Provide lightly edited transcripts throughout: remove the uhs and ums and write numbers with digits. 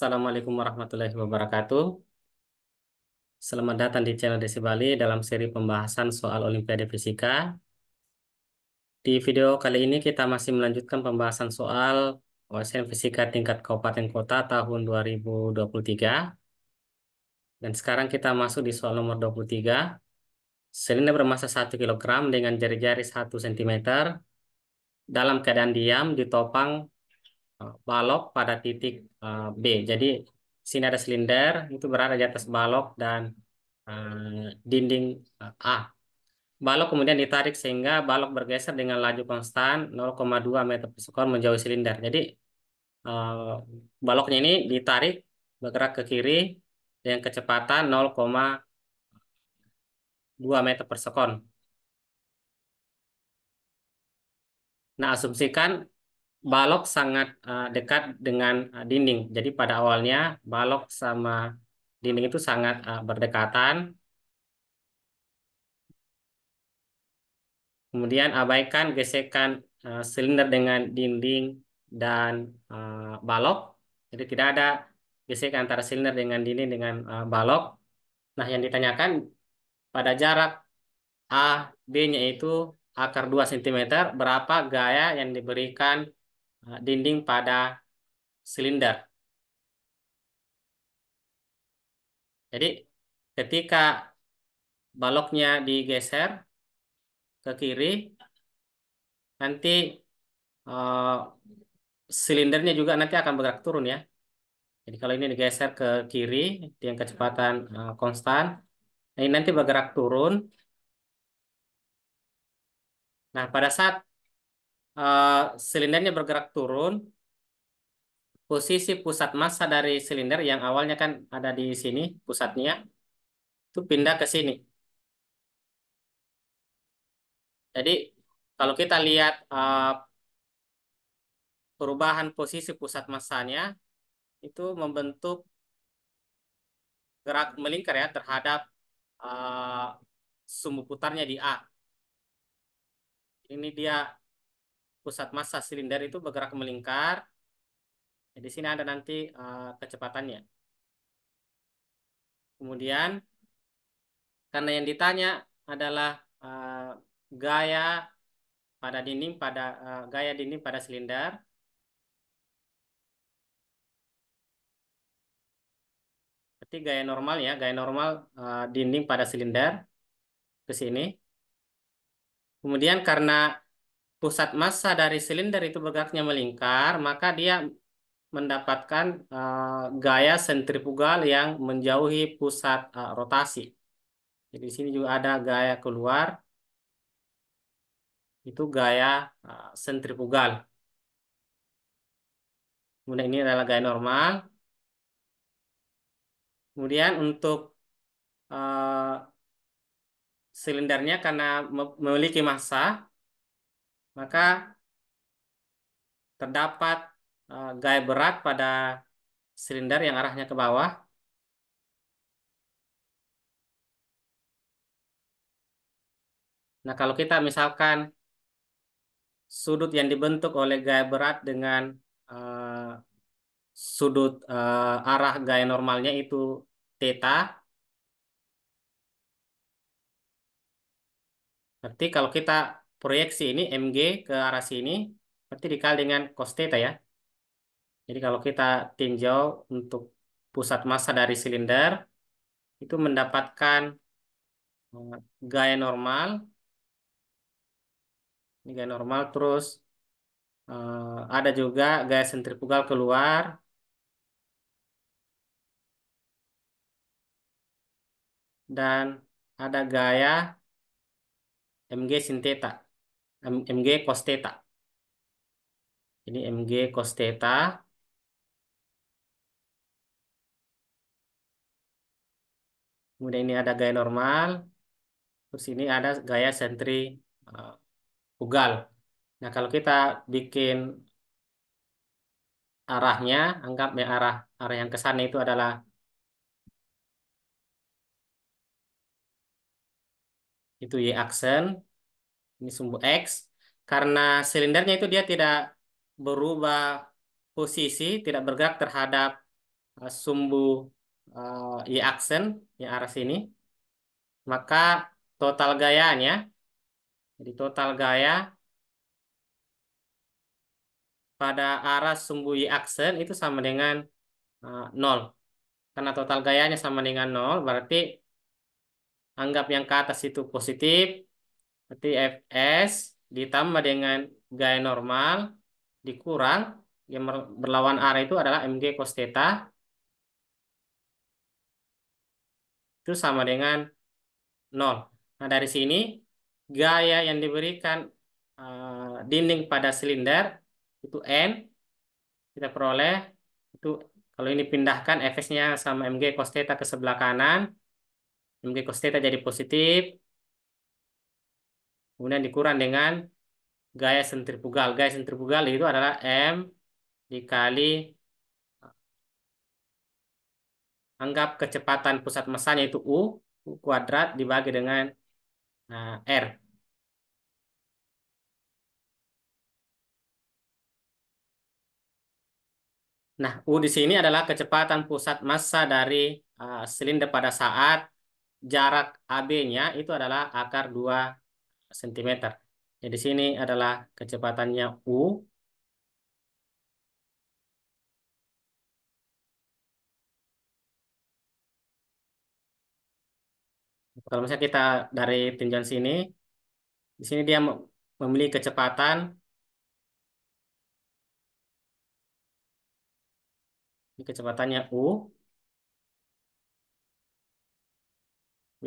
Assalamualaikum warahmatullahi wabarakatuh. Selamat datang di channel Desi Bali dalam seri pembahasan soal Olimpiade Fisika. Di video kali ini kita masih melanjutkan pembahasan soal OSN Fisika tingkat kabupaten kota tahun 2023. Dan sekarang kita masuk di soal nomor 23. Silinder bermasa 1 kg dengan jari-jari 1 cm dalam keadaan diam ditopang balok pada titik B. Jadi sini ada silinder, itu berada di atas balok dan dinding A. Balok kemudian ditarik sehingga balok bergeser dengan laju konstan 0,2 meter per sekon menjauhi silinder. Jadi eh, baloknya ini ditarik bergerak ke kiri dengan kecepatan 0,2 meter per sekon. Nah, asumsikan balok sangat dekat dengan dinding. Jadi pada awalnya balok sama dinding itu sangat berdekatan. Kemudian abaikan gesekan silinder dengan dinding dan balok. Jadi tidak ada gesekan antara silinder dengan dinding dengan balok. Nah, yang ditanyakan pada jarak A, B-nya itu akar 2 cm, berapa gaya yang diberikan dinding pada silinder. Jadi ketika baloknya digeser ke kiri, nanti eh, silindernya juga nanti akan bergerak turun ya. Jadi kalau ini digeser ke kiri dengan kecepatan konstan, nah ini nanti bergerak turun. Nah, pada saat silindernya bergerak turun, posisi pusat massa dari silinder yang awalnya kan ada di sini pusatnya, itu pindah ke sini. Jadi kalau kita lihat perubahan posisi pusat massanya, itu membentuk gerak melingkar ya terhadap uh, sumbu putarnya di A. Ini dia pusat massa silinder itu bergerak melingkar. Di sini ada nanti kecepatannya. Kemudian karena yang ditanya adalah gaya pada dinding gaya dinding pada silinder. Berarti gaya normal dinding pada silinder ke sini. Kemudian karena pusat massa dari silinder itu bergeraknya melingkar, maka dia mendapatkan gaya sentrifugal yang menjauhi pusat rotasi. Jadi di sini juga ada gaya keluar, itu gaya sentrifugal. Kemudian ini adalah gaya normal. Kemudian untuk silindernya karena memiliki massa, maka terdapat gaya berat pada silinder yang arahnya ke bawah. Nah, kalau kita misalkan sudut yang dibentuk oleh gaya berat dengan sudut arah gaya normalnya itu theta. Berarti kalau kita proyeksi ini mg ke arah sini, berarti dikali dengan cos theta ya. Jadi kalau kita tinjau untuk pusat massa dari silinder, itu mendapatkan gaya normal. Ini gaya normal terus ada juga gaya sentrifugal keluar dan ada gaya mg sin theta, mg cos theta. Ini mg cos theta. Kemudian ini ada gaya normal. Terus ini ada gaya sentrifugal. Nah, kalau kita bikin arahnya, anggap ya arah arah yang ke sana itu adalah itu y aksen, ini sumbu x. Karena silindernya itu dia tidak berubah posisi, tidak bergerak terhadap sumbu Y aksen yang arah sini, maka total gayanya, jadi total gaya pada arah sumbu Y aksen itu sama dengan 0. Karena total gayanya sama dengan 0, berarti anggap yang ke atas itu positif, berarti Fs ditambah dengan gaya normal dikurang yang berlawan arah itu adalah Mg cos theta itu sama dengan 0. Nah, dari sini gaya yang diberikan dinding pada silinder itu N, kita peroleh itu kalau ini pindahkan Fs-nya sama Mg cos theta ke sebelah kanan, Mg cos theta jadi positif, kemudian dikurang dengan gaya sentrifugal. Gaya sentrifugal itu adalah M dikali anggap kecepatan pusat massanya itu U kuadrat dibagi dengan R. Nah, U di sini adalah kecepatan pusat massa dari silinder pada saat jarak AB-nya itu adalah akar 2 cm. Jadi di sini adalah kecepatannya U. Kalau misalnya kita dari tinjauan sini, di sini dia memiliki kecepatan, ini kecepatannya U.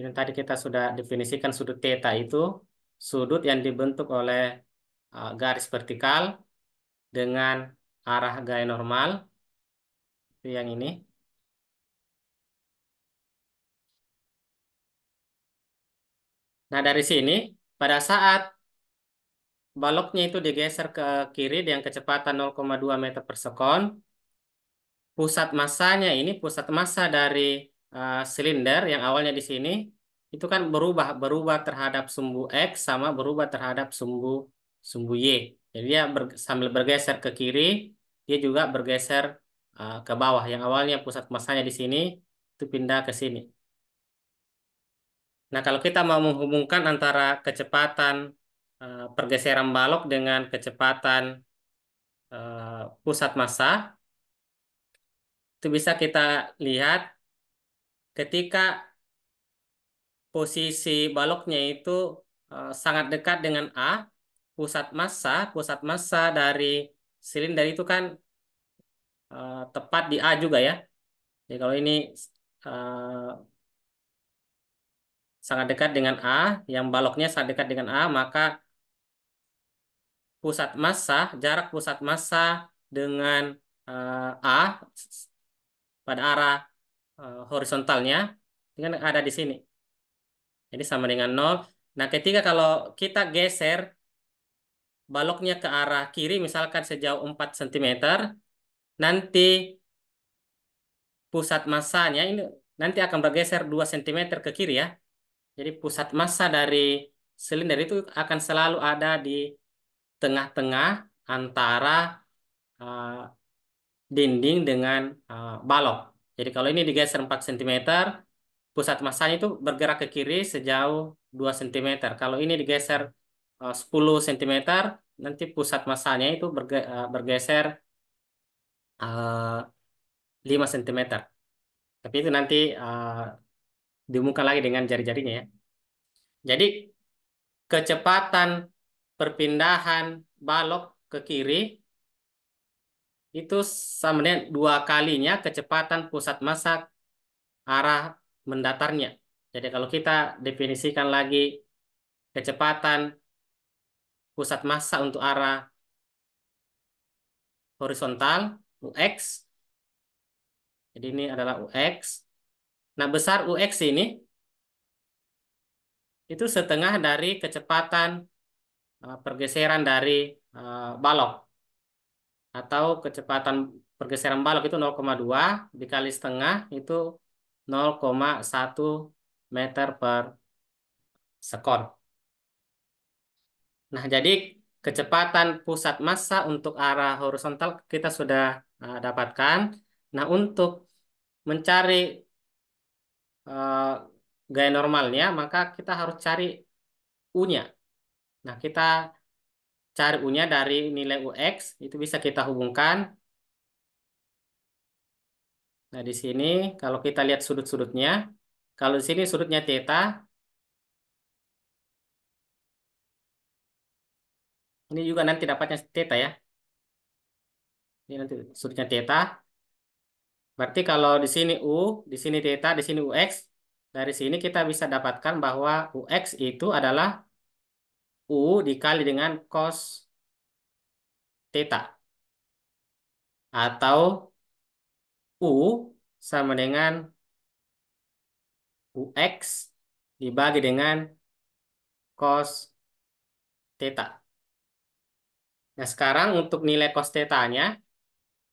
Yang tadi kita sudah definisikan sudut theta itu sudut yang dibentuk oleh garis vertikal dengan arah gaya normal, itu yang ini. Nah, dari sini, pada saat baloknya itu digeser ke kiri dengan kecepatan 0,2 meter per sekon, pusat massanya ini, pusat massa dari silinder yang awalnya di sini, itu kan berubah terhadap sumbu X sama berubah terhadap sumbu sumbu Y. Jadi dia sambil bergeser ke kiri, dia juga bergeser ke bawah. Yang awalnya pusat massanya di sini, itu pindah ke sini. Nah, kalau kita mau menghubungkan antara kecepatan pergeseran balok dengan kecepatan pusat massa, itu bisa kita lihat ketika posisi baloknya itu sangat dekat dengan A, pusat massa dari silinder itu kan tepat di A juga ya. Jadi kalau ini eh, sangat dekat dengan A, yang baloknya sangat dekat dengan A, maka pusat massa, jarak pusat massa dengan A pada arah horizontalnya ini kan ada di sini. Jadi sama dengan 0. Nah, ketika kalau kita geser baloknya ke arah kiri, misalkan sejauh 4 cm, nanti pusat massanya ini nanti akan bergeser 2 cm ke kiri ya. Jadi pusat massa dari silinder itu akan selalu ada di tengah-tengah antara uh, dinding dengan balok. Jadi kalau ini digeser 4 cm, pusat massanya itu bergerak ke kiri sejauh 2 cm. Kalau ini digeser 10 cm, nanti pusat massanya itu bergeser 5 cm. Tapi itu nanti diumumkan lagi dengan jari-jarinya ya. Jadi kecepatan perpindahan balok ke kiri itu sama dengan 2 kalinya kecepatan pusat massa arah mendatarnya. Jadi kalau kita definisikan lagi kecepatan pusat massa untuk arah horizontal, UX. Jadi ini adalah UX. Nah, besar UX ini itu setengah dari kecepatan pergeseran dari balok. Atau kecepatan pergeseran balok itu 0,2 dikali setengah itu 0,1 meter per sekon. Nah, jadi kecepatan pusat massa untuk arah horizontal kita sudah dapatkan. Nah, untuk mencari eh, gaya normalnya, maka kita harus cari U-nya. Nah, kita cari U-nya dari nilai UX, itu bisa kita hubungkan. Nah, di sini kalau kita lihat sudut-sudutnya, kalau di sini sudutnya theta, ini juga nanti dapatnya theta ya. Ini nanti sudutnya theta. Berarti kalau di sini U, di sini theta, di sini UX, dari sini kita bisa dapatkan bahwa UX itu adalah U dikali dengan cos theta. Atau U sama dengan UX dibagi dengan cos theta. Nah, sekarang untuk nilai cos theta-nya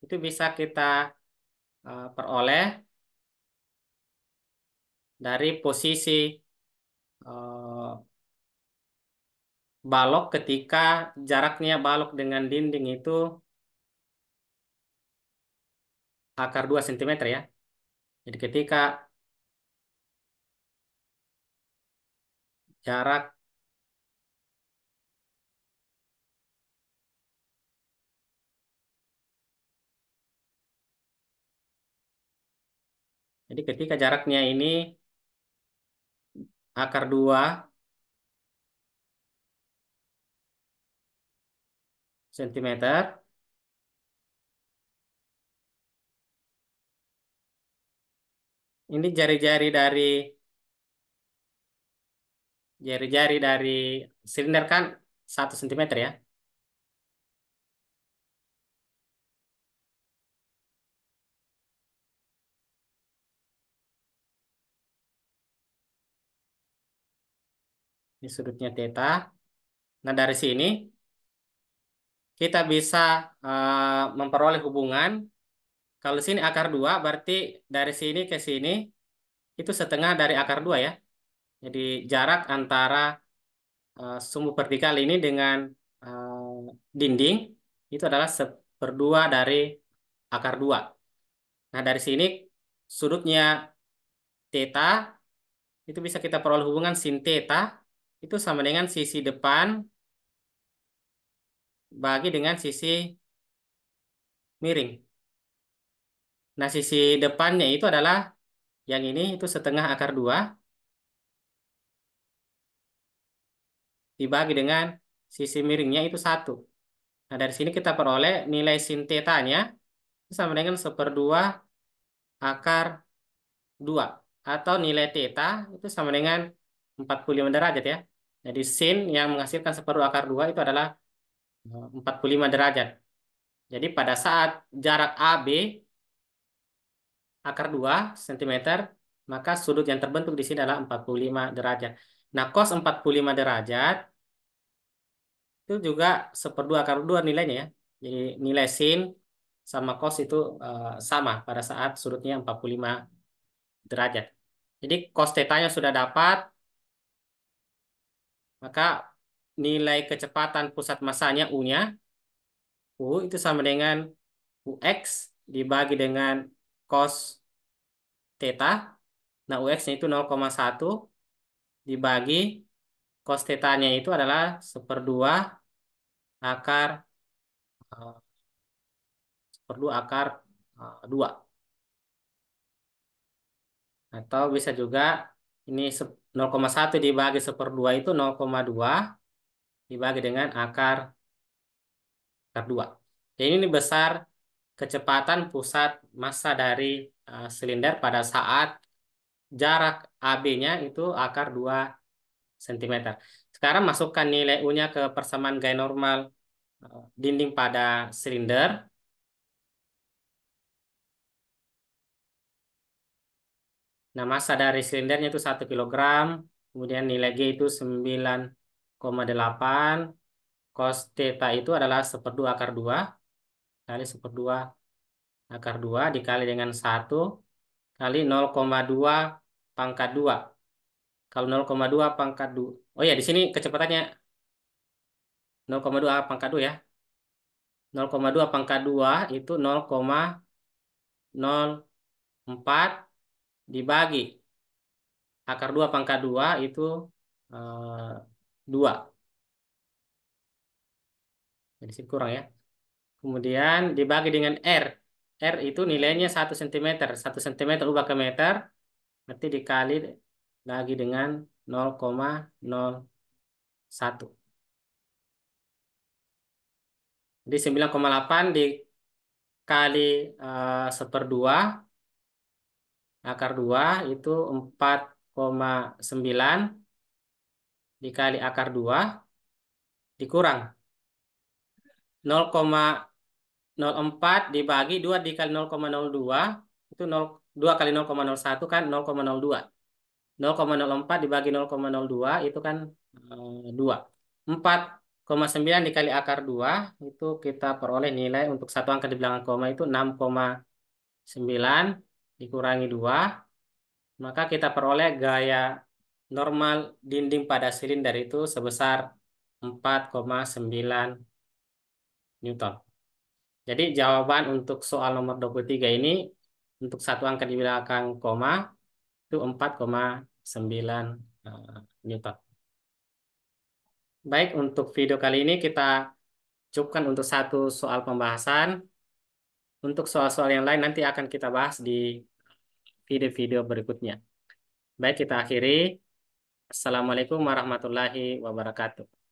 itu bisa kita peroleh dari posisi eh, balok ketika jaraknya balok dengan dinding itu akar 2 cm ya. Jadi ketika jarak jadi ketika jaraknya ini akar 2 cm, ini jari-jari dari silinder kan 1 cm ya. Ini sudutnya theta. Nah, dari sini kita bisa memperoleh hubungan. Kalau sini akar 2 berarti dari sini ke sini itu setengah dari akar 2 ya. Jadi jarak antara sumbu vertikal ini dengan dinding itu adalah seperdua dari akar 2. Nah, dari sini sudutnya theta itu bisa kita peroleh hubungan sin theta itu sama dengan sisi depan bagi dengan sisi miring. Nah, sisi depannya itu adalah yang ini itu setengah akar 2 dibagi dengan sisi miringnya itu 1. Nah, dari sini kita peroleh nilai sin theta-nya itu sama dengan seperdua akar 2. Atau nilai theta itu sama dengan 45 derajat ya. Jadi sin yang menghasilkan seperdua akar 2 itu adalah 45 derajat. Jadi pada saat jarak AB akar 2 cm, maka sudut yang terbentuk di sini adalah 45 derajat. Nah, cos 45 derajat itu juga seperdua akar 2 nilainya ya. Jadi nilai sin sama cos itu sama pada saat sudutnya 45 derajat. Jadi cos theta-nya sudah dapat, maka nilai kecepatan pusat masanya U-nya, U itu sama dengan UX dibagi dengan cos theta. Nah, UX-nya itu 0,1 dibagi cos theta-nya itu adalah seperdua akar 2. Atau bisa juga ini 0,1 dibagi seperdua itu 0,2 dibagi dengan akar 2. Jadi ini besar kecepatan pusat massa dari silinder pada saat jarak AB-nya itu akar 2 cm. Sekarang masukkan nilai U-nya ke persamaan gaya normal dinding pada silinder. Nah, massa dari silindernya itu 1 kg. Kemudian nilai G itu 9,8. Cos theta itu adalah seperdua akar 2 kali seperdua akar 2 dikali dengan 1 kali 0,2 pangkat 2. Kalau 0,2 pangkat 2. Oh ya, di sini kecepatannya 0,2 pangkat 2 ya. 0,2 pangkat 2 itu 0,0 4 dibagi akar 2 pangkat 2 itu 2. Jadi sini kurang ya. Kemudian dibagi dengan R. R itu nilainya 1 cm. 1 cm ubah ke meter. Berarti dikali lagi dengan 0,01. Jadi 9,8 dikali 1/2 akar 2 itu 4,9 dikali akar 2 dikurang 0,04 dibagi 2 dikali 0,02 itu 2 kali 0,01 kan 0,02. 0,04 dibagi 0,02 itu kan 2. 4,9 dikali akar 2 itu kita peroleh nilai untuk satu angka di belakang koma itu 6,9 dikurangi 2. Maka kita peroleh gaya normal dinding pada silinder itu sebesar 4,9 Newton. Jadi jawaban untuk soal nomor 23 ini untuk satu angka di belakang koma itu 4,9 Newton. Baik, untuk video kali ini kita cukupkan untuk satu soal pembahasan. Untuk soal-soal yang lain nanti akan kita bahas di video-video berikutnya. Baik, kita akhiri. Assalamualaikum warahmatullahi wabarakatuh.